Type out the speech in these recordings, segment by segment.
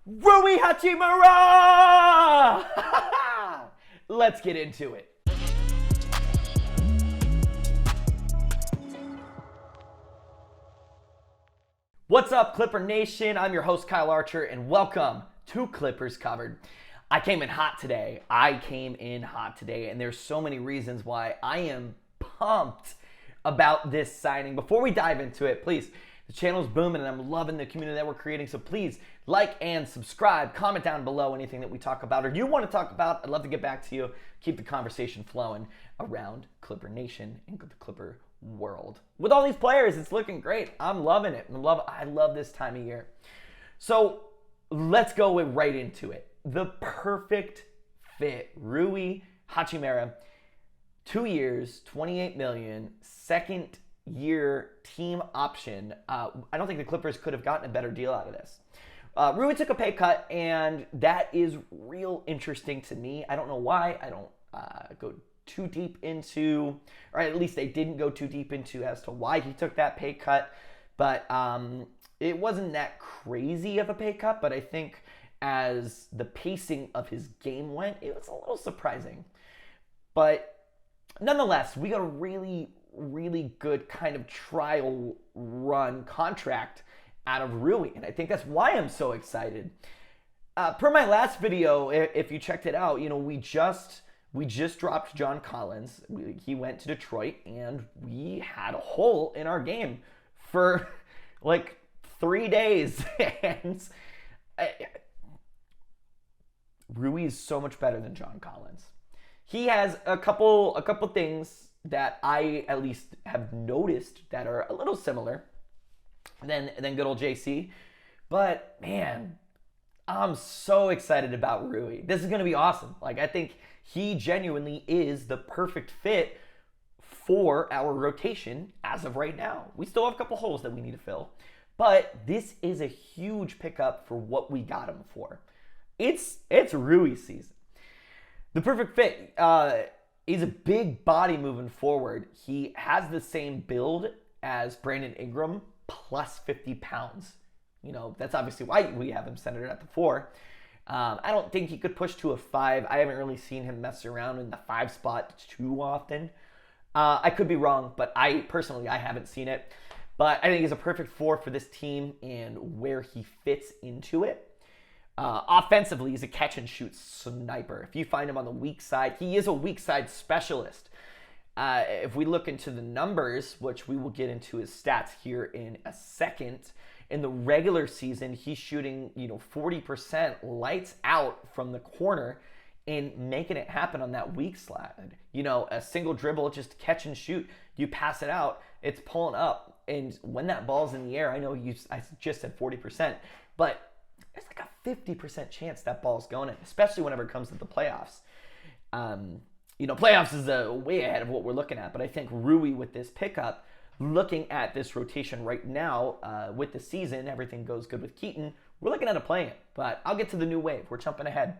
Rui Hachimura! Let's get into it. What's up, Clipper Nation? I'm your host, Kyle Archer, and welcome to Clippers Covered. I came in hot today, and there's so many reasons why I am pumped about this signing. Before we dive into it, please, the channel's booming, and I'm loving the community that we're creating, so please like and subscribe. Comment down below anything that we talk about or you want to talk about. I'd love to get back to you, keep the conversation flowing around Clipper Nation and the Clipper world. With all these players, it's looking great. I'm loving it. I love this time of year. So let's go right into it. The perfect fit. Rui Hachimura, 2 years, $28 million, second year team option. I don't think the Clippers could have gotten a better deal out of this. Rui took a pay cut, and that is real interesting to me. I don't know why. I don't go too deep into, or at least they didn't go too deep into as to why he took that pay cut. But it wasn't that crazy of a pay cut, but I think as the pacing of his game went, it was a little surprising. But nonetheless, we got a really, really good kind of trial run contract out of Rui, and I think that's why I'm so excited. Per my last video, if you checked it out, we just dropped John Collins. He went to Detroit, and we had a hole in our game for like 3 days. And Rui is so much better than John Collins. He has a couple things that I at least have noticed that are a little similar than good old JC. But man, I'm so excited about Rui. This is going to be awesome. I think he genuinely is the perfect fit for our rotation as of right now. We still have a couple holes that we need to fill, but this is a huge pickup for what we got him for. It's Rui season. The perfect fit. He's a big body moving forward. He has the same build as Brandon Ingram, plus 50 pounds. That's obviously why we have him centered at the 4. I don't think he could push to a 5. I haven't really seen him mess around in the 5 spot too often. I could be wrong, but I haven't seen it. But I think he's a perfect 4 for this team and where he fits into it. Offensively, he's a catch and shoot sniper. If you find him on the weak side, he is a weak side specialist. If we look into the numbers, which we will get into his stats here in a second, in the regular season, he's shooting 40% lights out from the corner and making it happen on that weak side. A single dribble, just catch and shoot. You pass it out, it's pulling up. And when that ball's in the air, I know I just said 40%, but there's like a 50% chance that ball's going in, especially whenever it comes to the playoffs. Playoffs is way ahead of what we're looking at, but I think Rui with this pickup, looking at this rotation right now with the season, everything goes good with Keaton, we're looking at a play-in, but I'll get to the new wave. We're jumping ahead.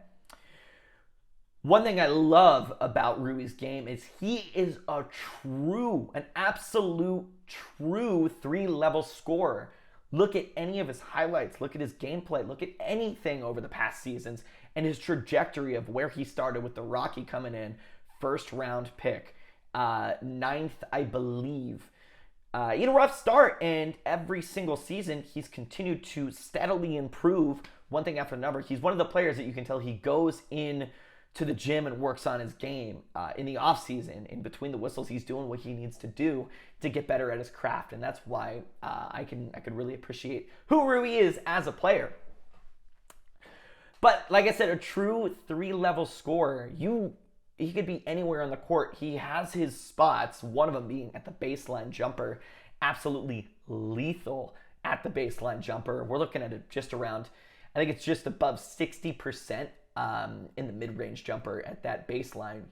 One thing I love about Rui's game is he is an absolute true 3-level scorer. Look at any of his highlights. Look at his gameplay. Look at anything over the past seasons and his trajectory of where he started with the Rocky coming in, first-round pick, 9th, I believe. Rough start, and every single season he's continued to steadily improve one thing after another. He's one of the players that you can tell he goes in to the gym and works on his game in the offseason. In between the whistles, he's doing what he needs to do to get better at his craft, and that's why I could really appreciate who Rui is as a player. But like I said, a true 3-level scorer, he could be anywhere on the court. He has his spots, one of them being at the baseline jumper, absolutely lethal at the baseline jumper. We're looking at it just around, I think it's just above 60% in the mid-range jumper at that baseline.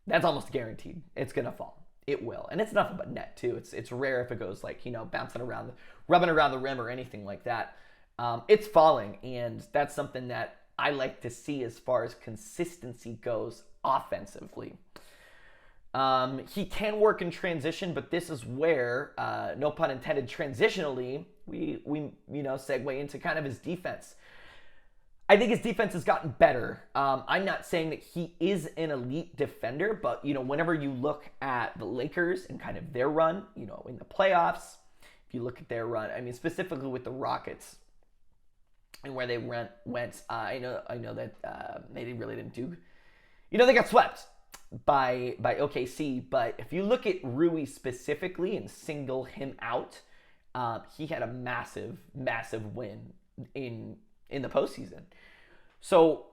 That's almost guaranteed. It's gonna fall. It will, and it's nothing but net too. It's rare if it goes bouncing around, rubbing around the rim or anything like that. It's falling, and that's something that I like to see as far as consistency goes offensively. He can work in transition, but this is where, no pun intended, transitionally, we segue into kind of his defense. I think his defense has gotten better. I'm not saying that he is an elite defender, but whenever you look at the Lakers and kind of their run, in the playoffs, if you look at their run, I mean specifically with the Rockets and where they went, I know that they really didn't do. They got swept by OKC, but if you look at Rui specifically and single him out, he had a massive win in the postseason. So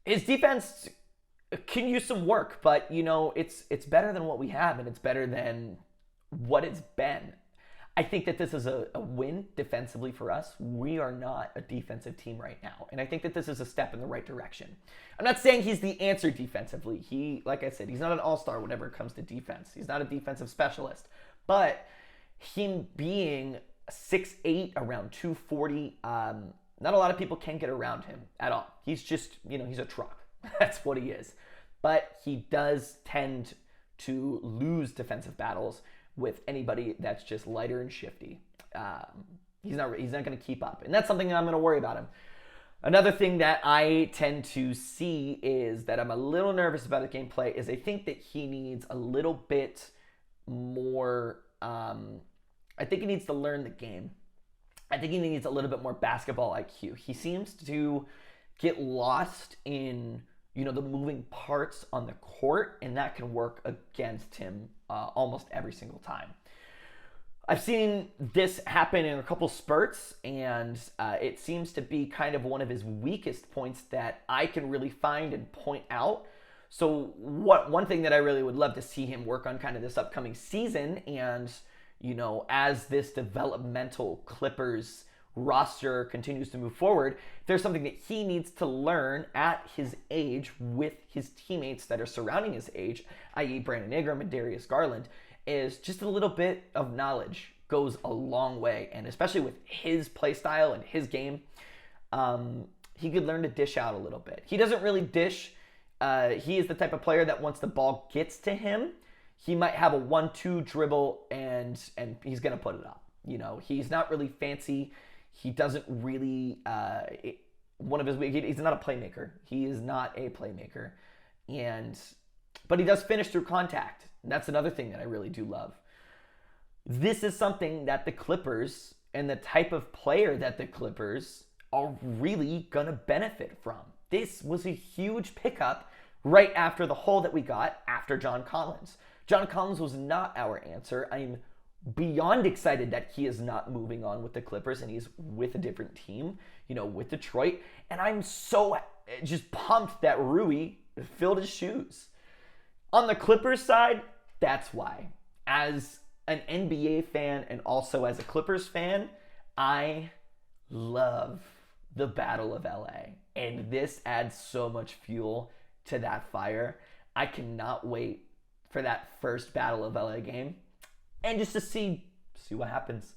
his defense can use some work, but it's better than what we have, and it's better than what it's been. I think that this is a win defensively for us. We are not a defensive team right now, and I think that this is a step in the right direction. I'm not saying he's the answer defensively. Like I said, he's not an all-star whenever it comes to defense. He's not a defensive specialist, but him being 6'8", around 240, not a lot of people can get around him at all. He's just, he's a truck. That's what he is. But he does tend to lose defensive battles with anybody that's just lighter and shifty. He's not going to keep up. And that's something that I'm going to worry about him. Another thing that I tend to see is that I'm a little nervous about his gameplay is I think that he needs a little bit more, I think he needs to learn the game. I think he needs a little bit more basketball IQ. He seems to get lost in, the moving parts on the court, and that can work against him almost every single time. I've seen this happen in a couple spurts, and it seems to be kind of one of his weakest points that I can really find and point out. So one thing that I really would love to see him work on kind of this upcoming season, and as this developmental Clippers roster continues to move forward, there's something that he needs to learn at his age with his teammates that are surrounding his age, i.e. Brandon Ingram and Darius Garland, is just a little bit of knowledge goes a long way. And especially with his play style and his game, he could learn to dish out a little bit. He doesn't really dish. He is the type of player that once the ball gets to him, he might have a 1-2 dribble and he's going to put it up. He's not really fancy. He doesn't really, he's not a playmaker. He is not a playmaker. But he does finish through contact. And that's another thing that I really do love. This is something that the Clippers and the type of player that the Clippers are really going to benefit from. This was a huge pickup right after the hole that we got after John Collins. John Collins was not our answer. I'm beyond excited that he is not moving on with the Clippers and he's with a different team, with Detroit. And I'm so just pumped that Rui filled his shoes. On the Clippers side, that's why. As an NBA fan and also as a Clippers fan, I love the Battle of LA. And this adds so much fuel to that fire. I cannot wait for that first Battle of LA game and just to see what happens.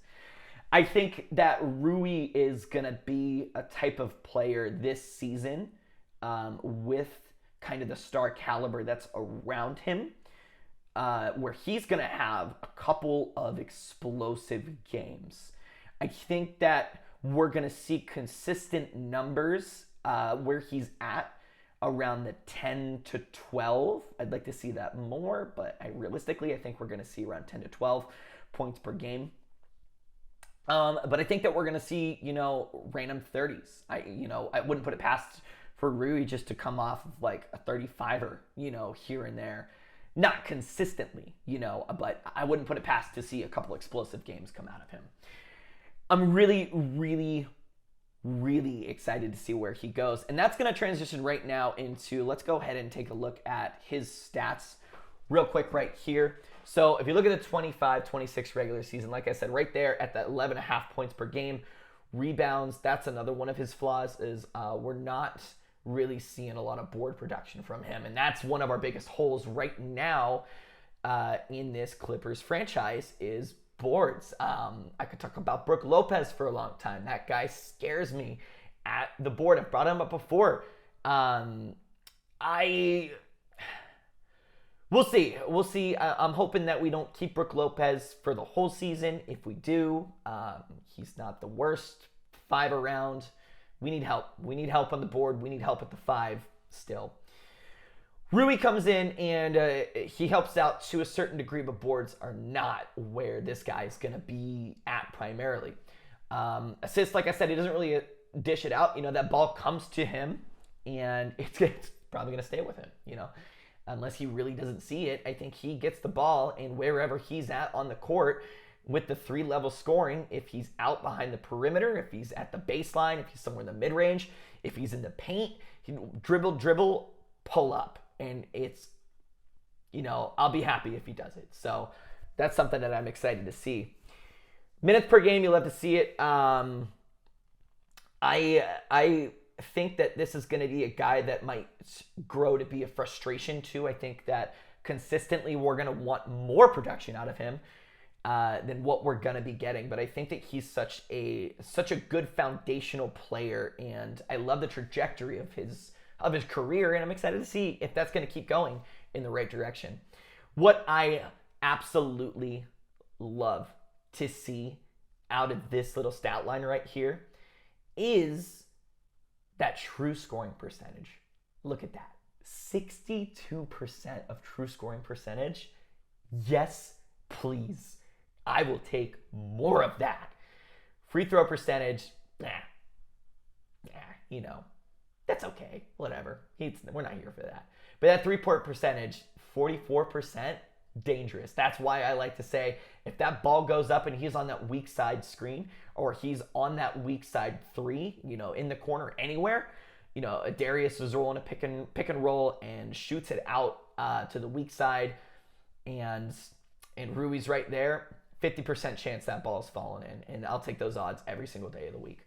I think that Rui is going to be a type of player this season with kind of the star caliber that's around him, where he's going to have a couple of explosive games. I think that we're going to see consistent numbers where he's at around the 10 to 12. I'd like to see that more, but I think we're going to see around 10 to 12 points per game. But I think that we're going to see, random 30s. I wouldn't put it past for Rui just to come off of like a 35er, here and there. Not consistently, but I wouldn't put it past to see a couple explosive games come out of him. I'm really, really, really excited to see where he goes. And that's going to transition right now into, let's go ahead and take a look at his stats real quick right here. So if you look at the 25-26 regular season, like I said, right there at the 11.5 points per game, rebounds, that's another one of his flaws is we're not really seeing a lot of board production from him. And that's one of our biggest holes right now in this Clippers franchise is boards. I could talk about Brook Lopez for a long time. That guy scares me at the board. I've brought him up before. We'll see. We'll see. I'm hoping that we don't keep Brook Lopez for the whole season. If we do, he's not the worst 5 around. We need help. We need help on the board. We need help at the 5 still. Rui comes in and he helps out to a certain degree, but boards are not where this guy is going to be at primarily. Assists, like I said, he doesn't really dish it out. That ball comes to him and it's probably going to stay with him, Unless he really doesn't see it, I think he gets the ball, and wherever he's at on the court with the 3-level scoring, if he's out behind the perimeter, if he's at the baseline, if he's somewhere in the mid-range, if he's in the paint, he dribble, pull up. And it's, I'll be happy if he does it. So that's something that I'm excited to see. Minutes per game, you'll have to see it. I think that this is going to be a guy that might grow to be a frustration too. I think that consistently we're going to want more production out of him than what we're going to be getting. But I think that he's such a good foundational player, and I love the trajectory of his career, and I'm excited to see if that's going to keep going in the right direction. What I absolutely love to see out of this little stat line right here is that true scoring percentage. Look at that. 62% of true scoring percentage. Yes, please. I will take more of that. Free throw percentage, that's okay. Whatever. We're not here for that. But that 3-point percentage, 44%, dangerous. That's why I like to say, if that ball goes up and he's on that weak side screen, or he's on that weak side 3, in the corner anywhere, Darius is rolling a pick and roll and shoots it out to the weak side, and Rui's right there, 50% chance that ball's falling in, and I'll take those odds every single day of the week.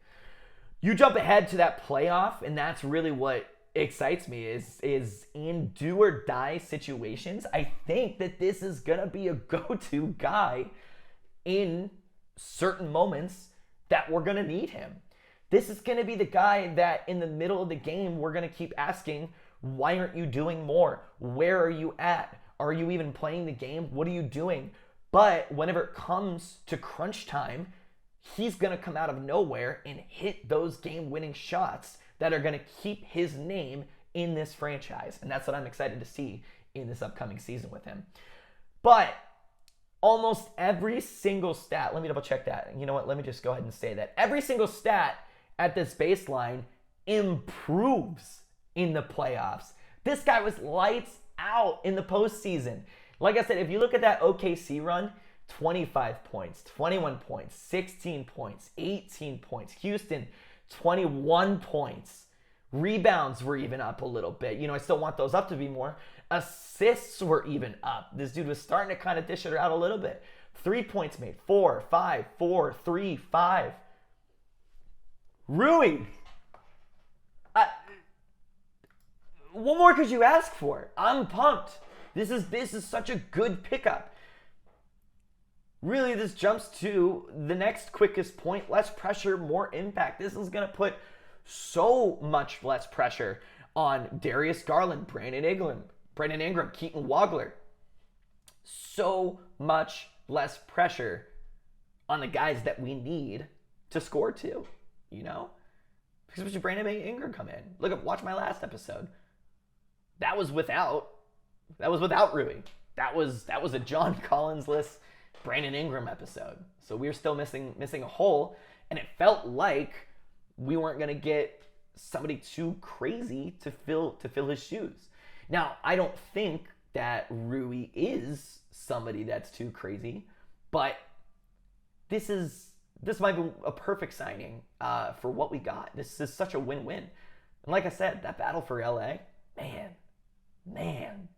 You jump ahead to that playoff, and that's really what excites me is in do or die situations. I think that this is going to be a go-to guy in certain moments that we're going to need him. This is going to be the guy that in the middle of the game, we're going to keep asking, why aren't you doing more? Where are you at? Are you even playing the game? What are you doing? But whenever it comes to crunch time, he's going to come out of nowhere and hit those game-winning shots that are going to keep his name in this franchise. And that's what I'm excited to see in this upcoming season with him. But almost every single stat, let me double check that. You know what? Let me just go ahead and say that. Every single stat at this baseline improves in the playoffs. This guy was lights out in the postseason. Like I said, if you look at that OKC run, 25 points, 21 points, 16 points, 18 points. Houston, 21 points. Rebounds were even up a little bit. I still want those up to be more. Assists were even up. This dude was starting to kind of dish it out a little bit. 3 points made. 4, 5, 4, 3, 5. Rui. What more could you ask for? I'm pumped. This is such a good pickup. Really, this jumps to the next quickest point. Less pressure, more impact. This is going to put so much less pressure on Darius Garland, Brandon Ingram, Keaton Wagler. So much less pressure on the guys that we need to score to, Because Brandon Ingram come in. Watch my last episode. That was without Rui. That was a John Collins-less Brandon Ingram episode. So we were still missing a hole, and it felt like we weren't going to get somebody too crazy to fill his shoes. Now, I don't think that Rui is somebody that's too crazy, but this might be a perfect signing for what we got. This is such a win-win. And like I said, that battle for LA, man,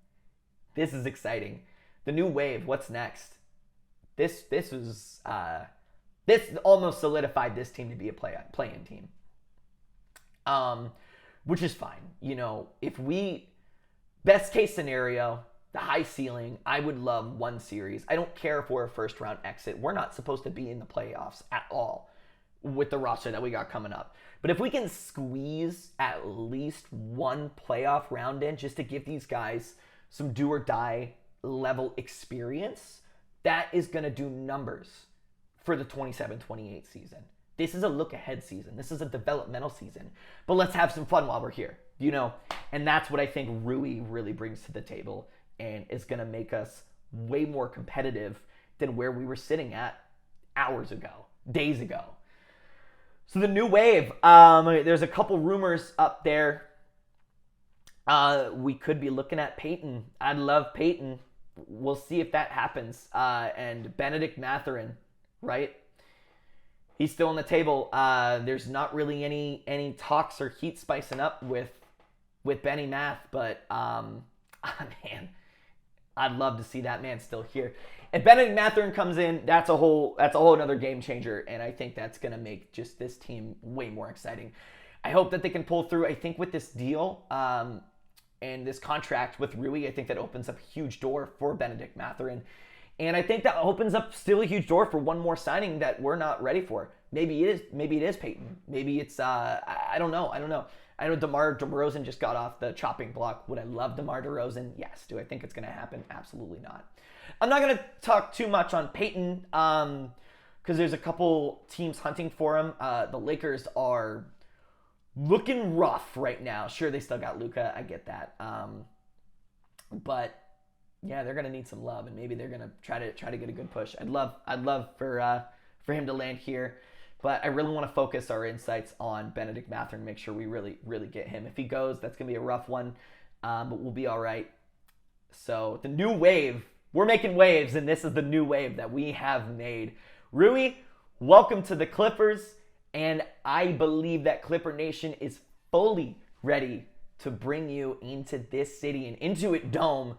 this is exciting. The new wave, what's next? This almost solidified this team to be a play-in team, which is fine. If we best case scenario, the high ceiling, I would love one series. I don't care if we're a first round exit. We're not supposed to be in the playoffs at all with the roster that we got coming up. But if we can squeeze at least one playoff round in just to give these guys some do or die level experience, that is going to do numbers for the 27-28 season. This is a look ahead season. This is a developmental season. But let's have some fun while we're here, you know? And that's what I think Rui really brings to the table and is going to make us way more competitive than where we were sitting at hours ago, days ago. So the new wave, there's a couple rumors up there. We could be looking at Peyton. I'd love Peyton. We'll see if that happens. And Benedict Mathurin, right? He's still on the table. There's not really any talks or heat spicing up with Benny Math, but man, I'd love to see that man still here. If Benedict Mathurin comes in, that's a whole another game changer, and I think that's gonna make just this team way more exciting. I hope that they can pull through. I think with this deal and this contract with Rui, I think that opens up a huge door for Benedict Mathurin. And I think that opens up still a huge door for one more signing that we're not ready for. Maybe it is Peyton. Maybe it's I don't know. I know DeMar DeRozan just got off the chopping block. Would I love DeMar DeRozan? Yes. Do I think it's going to happen? Absolutely not. I'm not going to talk too much on Peyton because there's a couple teams hunting for him. The Lakers are looking rough right now. Sure, they still got Luka. I get that. But yeah, they're gonna need some love, and maybe they're gonna try to get a good push. I'd love for him to land here, but I really want to focus our insights on Benedict Mathurin and make sure we really get him. If he goes, that's gonna be a rough one, but we'll be all right. So the new wave, we're making waves, and this is the new wave that we have made. Rui, welcome to the Clippers, and I believe that Clipper Nation is fully ready to bring you into this city and into it dome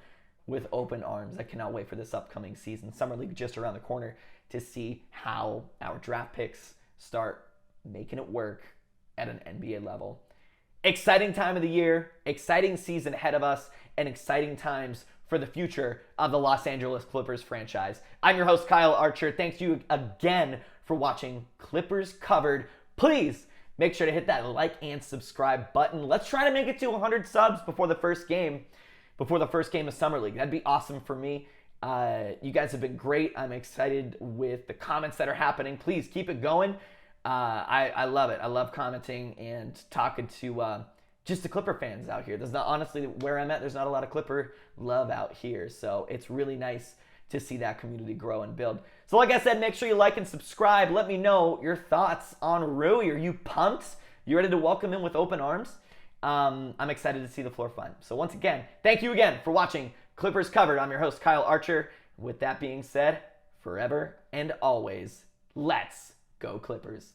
with open arms. I cannot wait for this upcoming season. Summer League just around the corner to see how our draft picks start making it work at an NBA level. Exciting time of the year, exciting season ahead of us, and exciting times for the future of the Los Angeles Clippers franchise. I'm your host, Kyle Archer. Thanks you again for watching Clippers Covered. Please make sure to hit that like and subscribe button. Let's try to make it to 100 subs before the first game of Summer League. That'd be awesome for me. You guys have been great. I'm excited with the comments that are happening. Please keep it going. I love it. I love commenting and talking to just the Clipper fans out here. There's not, honestly, where I'm at, there's not a lot of Clipper love out here. So it's really nice to see that community grow and build. So like I said, make sure you like and subscribe. Let me know your thoughts on Rui. Are you pumped? You ready to welcome him with open arms? I'm excited to see the floor fun. So once again, thank you again for watching Clippers Covered. I'm your host, Kyle Archer. With that being said, forever and always, let's go Clippers.